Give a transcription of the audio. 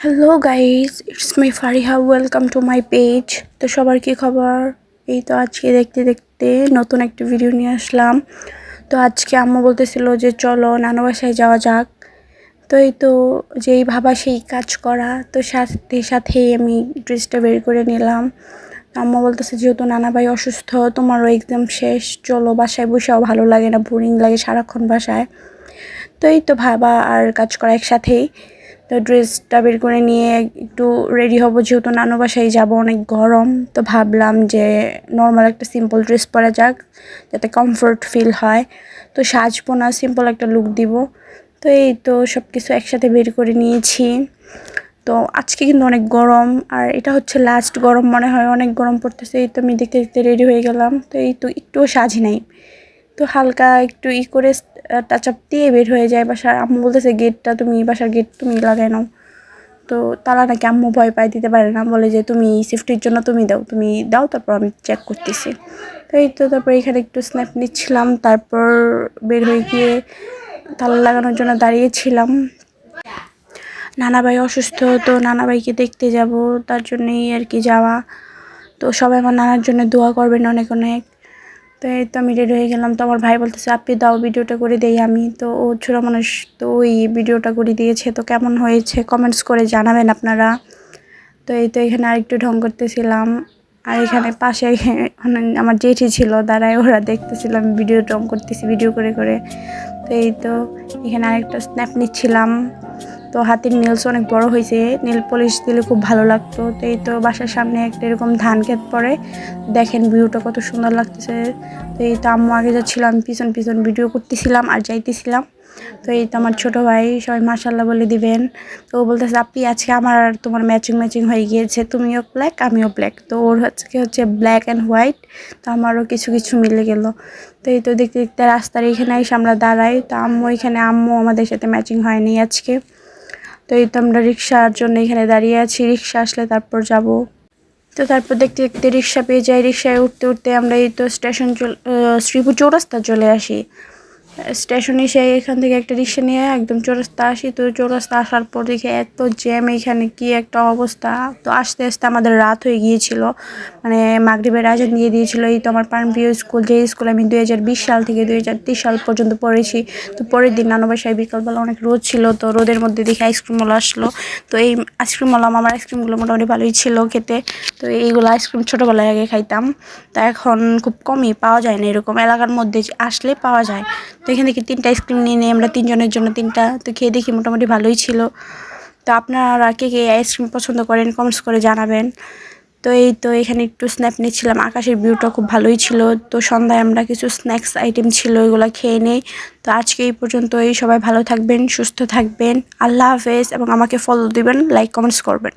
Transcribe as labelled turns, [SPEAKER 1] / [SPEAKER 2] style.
[SPEAKER 1] Hello guys, it's me Fariha. Welcome to my page. তো সবার কি খবর? এই তো আজকে দেখতে দেখতে নতুন একটা ভিডিও নিয়ে আসলাম। তো আজকে আম্মু বলতেছিল যে চলো নানু বাসায় যাওয়া যাক। তো এই তো যেই ভাবা সেই কাজ করা। তো সাথে সাথেই আমি ড্রেসটা বের করে নিলাম। আম্মু বলতেছে যেহেতু নানা ভাই অসুস্থ, তোমারও এক্সাম শেষ, চলো বাসায় বসেও ভালো লাগে না, বোরিং লাগে সারাক্ষণ বাসায়। তো এই তো ভাবা আর কাজ করা একসাথেই। তো ড্রেসটা বের করে নিয়ে একটু রেডি হব, যেহেতু নানু বাসায় যাবো, অনেক গরম। তো ভাবলাম যে নর্মাল একটা সিম্পল ড্রেস পরা যাক, যাতে কমফোর্ট ফিল হয়। তো সাজবো না, সিম্পল একটা লুক দিব। তো এই তো সব কিছু একসাথে বের করে নিয়েছি। তো আজকে কিন্তু অনেক গরম, আর এটা হচ্ছে লাস্ট গরম মনে হয়, অনেক গরম পড়তেছে। এই তো আমি দেখতে দেখতে রেডি হয়ে গেলাম। তো এই তো একটুও সাজি নাই, তো হালকা একটু করে টাচ আপ দিয়ে বের হয়ে যায় বাসার। আম্মু বলতেছে বাসার গেট তুমি লাগাই নাও। তো তালা নাকি আম্মু ভয় পায়, দিতে পারে না, বলে যে তুমি সেফটির জন্য তুমি দাও, তারপর আমি চেক করতেছি। তো এই তো তারপর এখানে একটু স্ন্যাপ নিচ্ছিলাম, তারপর বের হয়ে গিয়ে তালা লাগানোর জন্য দাঁড়িয়েছিলাম। নানা ভাই অসুস্থ, তো নানা ভাইকে দেখতে যাব, তার জন্যই আর কি যাওয়া। তো সবাই আমার নানার জন্য দোয়া করবেন অনেক অনেক। তো এই তো আমি রেডি হয়ে গেলাম। তো আমার ভাই বলতেছে আপনি দাও, ভিডিওটা করে দেই আমি। তো ও ছোটো মানুষ, তো ওই ভিডিওটা করে দিয়েছে। তো কেমন হয়েছে কমেন্টস করে জানাবেন আপনারা। তো এই তো এখানে আরেকটু ঢং করতেছিলাম, আর এখানে পাশে আমার জেঠি ছিল, দাঁড়ায় ওরা দেখতেছিলাম ভিডিও ঢং করতেছি ভিডিও করে করে। তো এই তো এখানে আরেকটা স্ন্যাপ নিচ্ছিলাম। তো হাতের নেলস অনেক বড় হয়েছে, নেল পলিশ দিলে খুব ভালো লাগতো। তো এই তো বাসার সামনে একটা এরকম ধান ক্ষেত পড়ে, দেখেন ভিউটা কত সুন্দর লাগতেছে। তো এই তো আম্মু আগে যাচ্ছিলাম, পিছন পিছন ভিডিও করতেছিলাম আর যাইতেছিলাম। তো এই তো আমার ছোটো ভাই, সবাই মাশাল্লাহ বলে দিবেন। তো ও বলতেছে আপনি আজকে আমার আর তোমার ম্যাচিং ম্যাচিং হয়ে গিয়েছে, তুমিও ব্ল্যাক আমিও ব্ল্যাক। তো ওর হচ্ছে ব্ল্যাক অ্যান্ড হোয়াইট, তো আমারও কিছু কিছু মিলে গেল। তো এই তো দেখতে দেখতে রাস্তার এখানে এসে আমরা দাঁড়াই। তো আম্মু আমাদের সাথে ম্যাচিং হয়নি আজকে। তো এই তো আমরা রিক্সার জন্য এখানে দাঁড়িয়ে আছি, রিক্সা আসলে তারপর যাব। তো তারপর দেখতে দেখতে রিক্সা পেয়ে যাই, রিক্সায় উঠতে উঠতে আমরা এই তো শ্রীপুর চৌরাস্তা চলে আসি। স্টেশনে এসে এখান থেকে একটা রিক্সা নিয়ে একদম চৌরাস্তা আসি। তো চৌরাস্তা আসার পর দেখে এত জ্যাম, এখানে কি একটা অবস্থা। তো আস্তে আস্তে আমাদের রাত হয়ে গিয়েছিল, মানে মাগরিবের আজান দিয়ে দিয়েছিল। এই তো আমার প্রাণপ্রিয় স্কুল, যে স্কুল আমি 2020 সাল থেকে 2023 সাল পর্যন্ত পড়েছি। তো পরের দিন নানু বাসায় বিকালবেলা অনেক রোদ ছিল, তো রোদের মধ্যে দেখে আইসক্রিমওয়ালা আসলো। তো এই আইসক্রিমওয়ালা আমার আইসক্রিমগুলো মোটামুটি ভালোই ছিল খেতে। তো এইগুলো আইসক্রিম ছোটোবেলায় আগে খাইতাম, তো এখন খুব কমই পাওয়া যায় না, এরকম এলাকার মধ্যে আসলে পাওয়া যায়। তো এখান থেকে 3টা আইসক্রিম নিয়ে নিই আমরা, 3জনের জন্য 3টা। তো খেয়ে দেখি মোটামুটি ভালোই ছিল। তো আপনারা কে কে আইসক্রিম পছন্দ করেন কমেন্টস করে জানাবেন। তো এই তো এখানে একটু স্ন্যাপ নিচ্ছিলাম, আকাশের ভিউটা খুব ভালোই ছিল। তো সন্ধ্যায় আমরা কিছু স্ন্যাক্স আইটেম ছিল, এগুলো খেয়ে নেই। তো আজকে এই পর্যন্তই, সবাই ভালো থাকবেন, সুস্থ থাকবেন, আল্লাহ হাফেজ, এবং আমাকে ফলো দিবেন, লাইক কমেন্টস করবেন।